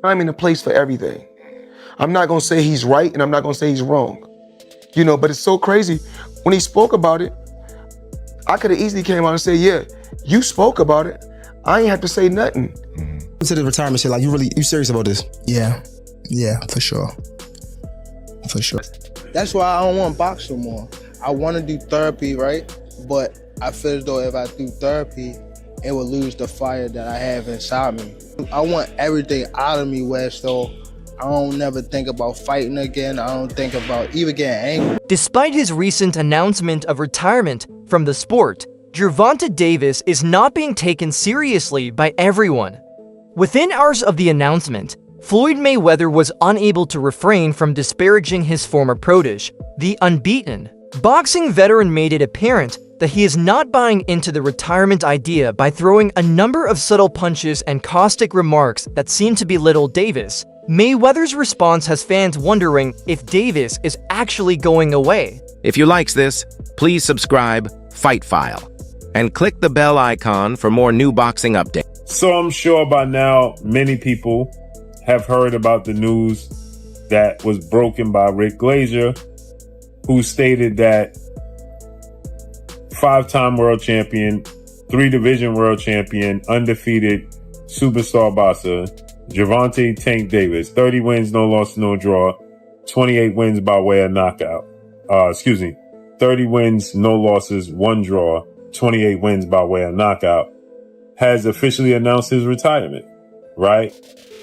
I'm in a place for everything. I'm not gonna say he's right and I'm not gonna say he's wrong. You know, but it's so crazy. When he spoke about it, I could have easily came out and said, yeah, you spoke about it. I ain't have to say nothing. To the retirement shit, like you serious about this? Yeah, for sure. For sure. That's why I don't want to box no more. I want to do therapy, right? But I feel as though if I do therapy, it will lose the fire that I have inside me. I want everything out of me where so I don't never think about fighting again. I don't think about even getting angry. Despite his recent announcement of retirement from the sport, Gervonta Davis is not being taken seriously by everyone. Within hours of the announcement, Floyd Mayweather was unable to refrain from disparaging his former protégé, the unbeaten. Boxing veteran made it apparent that he is not buying into the retirement idea by throwing a number of subtle punches and caustic remarks that seem to belittle Davis. Mayweather's response has fans wondering if Davis is actually going away. If you likes this, please subscribe, Fight File, and click the bell icon for more new boxing updates. So I'm sure by now many people have heard about the news that was broken by Rick Glazier, who stated that 5-time world champion, 3-division world champion, undefeated superstar boxer, Gervonta Tank Davis, 30 wins, no loss, no draw, 28 wins by way of knockout. 30 wins, no losses, 1 draw, 28 wins by way of knockout, has officially announced his retirement, right?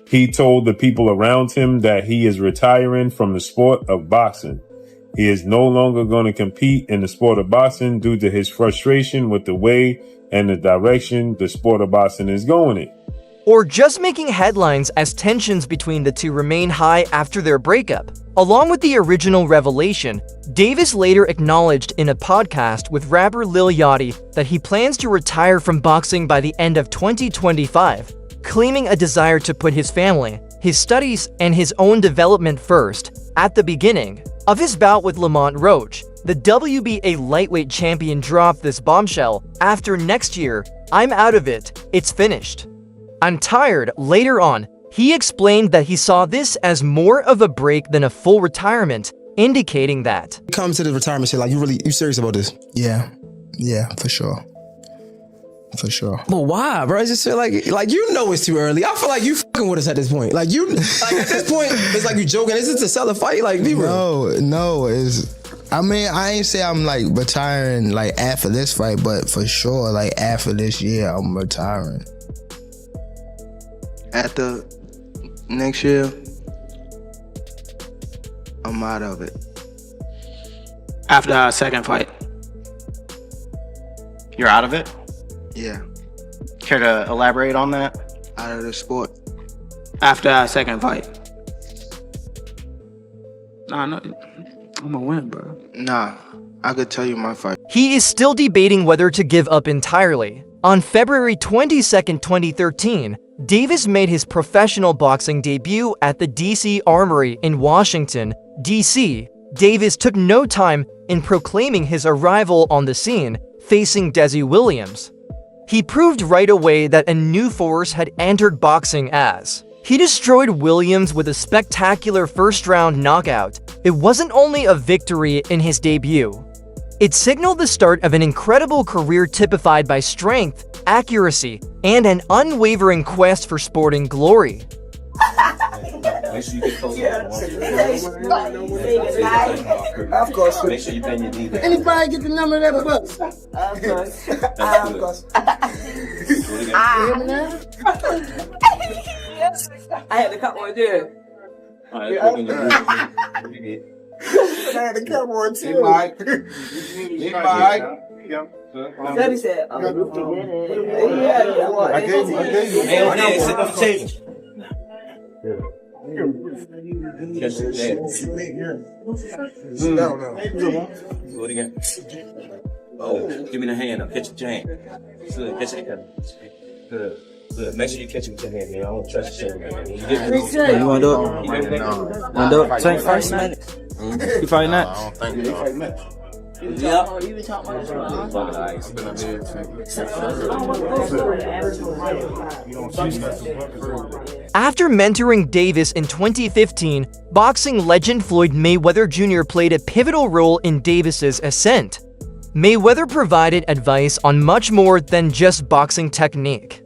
He told the people around him that he is retiring from the sport of boxing. He is no longer going to compete in the sport of boxing due to his frustration with the way and the direction the sport of boxing is going in. Or just making headlines as tensions between the two remain high after their breakup. Along with the original revelation, Davis later acknowledged in a podcast with rapper Lil Yachty that he plans to retire from boxing by the end of 2025, claiming a desire to put his family, his studies, and his own development first. At the beginning of his bout with Lamont Roach, the WBA lightweight champion dropped this bombshell: "After next year, I'm out of it, it's finished. I'm tired." Later on, he explained that he saw this as more of a break than a full retirement, indicating that Come to the retirement shit, like you serious about this? Yeah, for sure. For sure. But why, bro? I just feel like you know it's too early. I feel like you fucking with us at this point. Like at this point, it's like you joking. Is it to sell a fight? Like, be real. No, I mean, I ain't say I'm like retiring like after this fight, but for sure, like after this year, I'm retiring. After next year, I'm out of it. After our second fight, you're out of it? Yeah, Care to elaborate on that? out of the sport. After our second fight. Nah, no, I'm gonna win, bro. Nah, I could tell you my fight. he is still debating whether to give up entirely. On February 22, 2013, Davis made his professional boxing debut at the DC Armory in Washington, D.C. Davis took no time in proclaiming his arrival on the scene, facing Desi Williams. He proved right away that a new force had entered boxing as he destroyed Williams with a spectacular first-round knockout. It wasn't only a victory in his debut. It signaled the start of an incredible career typified by strength, accuracy, and an unwavering quest for sporting glory. Make sure you get close. Of course. Make sure you bend your knee down. Anybody get the number of that bus? Of course. I had to cut one there. Alright, let's work on your movement. I had to cut one too. Daddy said, I gave you. Hey, sit on the table. Do it again. Oh, give me the hand up. Catch your hand. Good. Catch it. Good. Good. Make sure you catch it with your hand, man. I don't trust your hand. You want to do it? Want to do it? 21st minute. You fighting that? I don't think so. Yeah. You been talking about After mentoring Davis in 2015, boxing legend Floyd Mayweather Jr. played a pivotal role in Davis's ascent. Mayweather provided advice on much more than just boxing technique.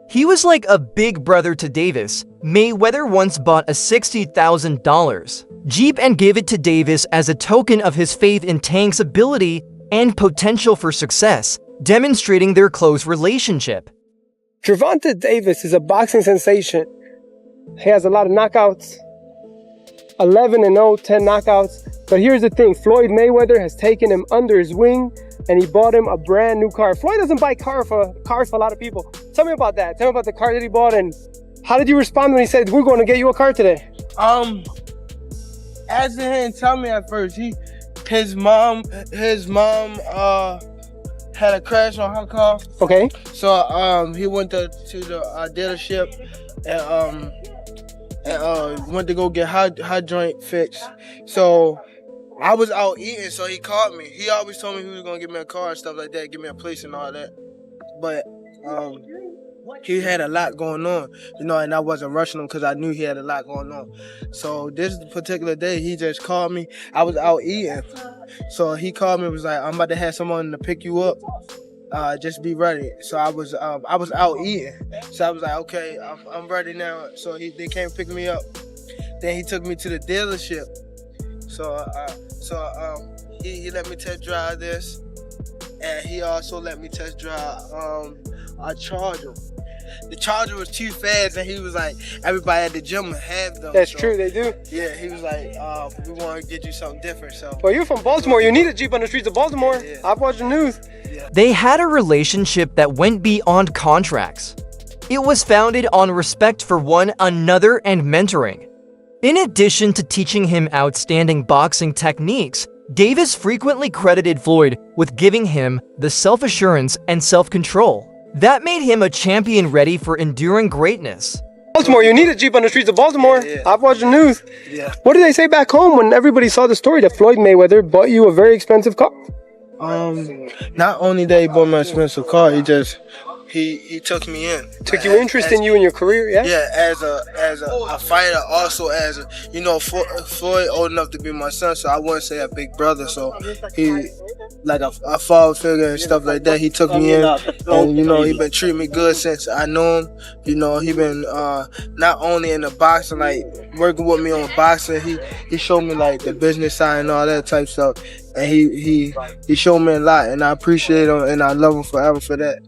He was like a big brother to Davis. Mayweather once bought a $60,000 Jeep and gave it to Davis as a token of his faith in Tank's ability and potential for success, demonstrating their close relationship. Gervonta Davis is a boxing sensation. He has a lot of knockouts, 11-0, 10 knockouts. But here's the thing, Floyd Mayweather has taken him under his wing and he bought him a brand new car. Floyd doesn't buy cars for a lot of people. Tell me about that. Tell me about the car that he bought, and how did you respond when he said, we're going to get you a car today? As he didn't tell me at first, his mom had a crash on her car. Okay. So he went to the dealership and went to go get her joint fixed. So I was out eating, so he called me. He always told me he was gonna give me a car and stuff like that, give me a place and all that. But he had a lot going on, and I wasn't rushing him because I knew he had a lot going on. So this particular day, he just called me. I was out eating, so he called me and was like, "I'm about to have someone to pick you up. Just be ready." So I was out eating, so I was like, "Okay, I'm ready now." So they came pick me up. Then he took me to the dealership. So he let me test drive this, and he also let me test drive a Charger. The Charger was too fast, and he was like, everybody at the gym have them. That's true, they do. Yeah, he was like, we want to get you something different. So. Well, you're from Baltimore. You need a Jeep on the streets of Baltimore. Yeah. I've watched the news. Yeah. They had a relationship that went beyond contracts. It was founded on respect for one another and mentoring. In addition to teaching him outstanding boxing techniques, Davis frequently credited Floyd with giving him the self-assurance and self-control that made him a champion ready for enduring greatness. Baltimore, you need a Jeep on the streets of Baltimore. Yeah. I've watched the news. Yeah. What did they say back home when everybody saw the story that Floyd Mayweather bought you a very expensive car? Not only that he bought my expensive car, he took me in. Took you interest in you and your career, yeah? Yeah, as a fighter, also as a, Floyd old enough to be my son, so I wouldn't say a big brother. So he, like a father figure and stuff like that. He took me in, and he been treating me good since I knew him. He been not only in the boxing, like working with me on boxing. He showed me like the business side and all that type stuff, and he showed me a lot, and I appreciate him and I love him forever for that.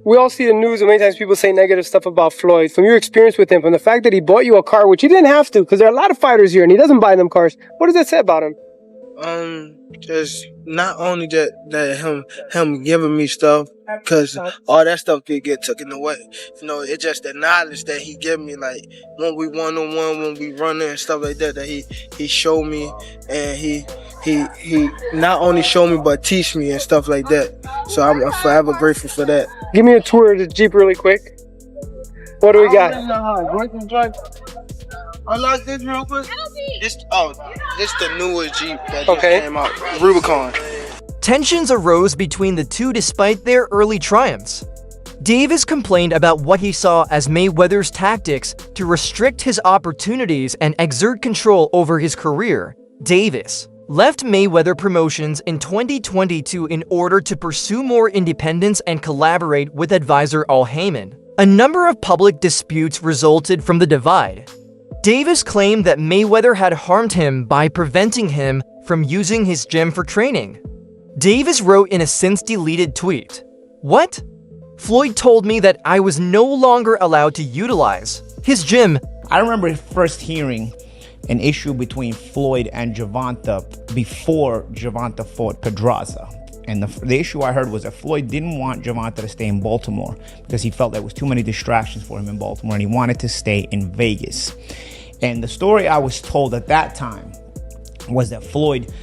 We all see the news, and many times people say negative stuff about Floyd. From your experience with him, from the fact that he bought you a car, which he didn't have to, because there are a lot of fighters here, and he doesn't buy them cars. What does that say about him? Just not only that him giving me stuff, because all that stuff could get taken away. It's just the knowledge that he give me, like when we one-on-one, when we run and stuff like that, that he showed me, and he not only showed me but teach me and stuff like that. So I'm forever grateful for that. Give me a tour of the Jeep really quick. What do we got? Unlock this real quick. This the newest Jeep that just came out, Rubicon. Tensions arose between the two despite their early triumphs. Davis complained about what he saw as Mayweather's tactics to restrict his opportunities and exert control over his career. Davis left Mayweather Promotions in 2022 in order to pursue more independence and collaborate with advisor Al Heyman. A number of public disputes resulted from the divide. Davis claimed that Mayweather had harmed him by preventing him from using his gym for training. Davis wrote in a since-deleted tweet, "What? Floyd told me that I was no longer allowed to utilize his gym." I remember first hearing an issue between Floyd and Gervonta before Gervonta fought Pedraza. And the issue I heard was that Floyd didn't want Gervonta to stay in Baltimore because he felt there was too many distractions for him in Baltimore, and he wanted to stay in Vegas. And the story I was told at that time was that Floyd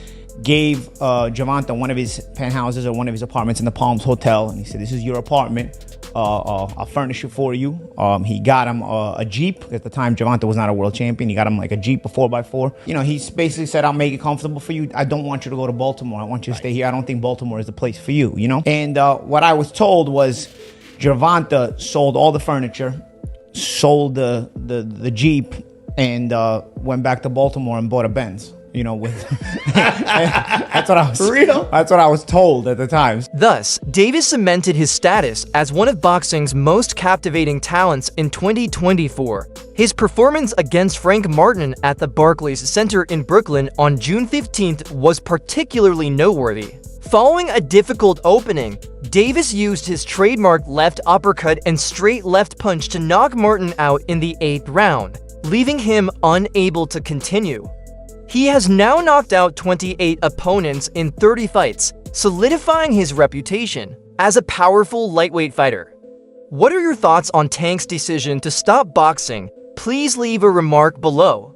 gave Gervonta one of his penthouses or one of his apartments in the Palms Hotel, and he said, "This is your apartment. I'll furnish it for you." He got him a Jeep. At the time, Gervonta was not a world champion. He got him like a Jeep, a 4x4. He basically said, "I'll make it comfortable for you. I don't want you to go to Baltimore. I want you to stay here. I don't think Baltimore is the place for you, And what I was told was Gervonta sold all the furniture, sold the Jeep and went back to Baltimore and bought a Benz. You know, with that's what I was That's what I was told at the time. Thus, Davis cemented his status as one of boxing's most captivating talents in 2024. His performance against Frank Martin at the Barclays Center in Brooklyn on June 15th was particularly noteworthy. Following a difficult opening, Davis used his trademark left uppercut and straight left punch to knock Martin out in the 8th round, leaving him unable to continue. He has now knocked out 28 opponents in 30 fights, solidifying his reputation as a powerful lightweight fighter. What are your thoughts on Tank's decision to stop boxing? Please leave a remark below.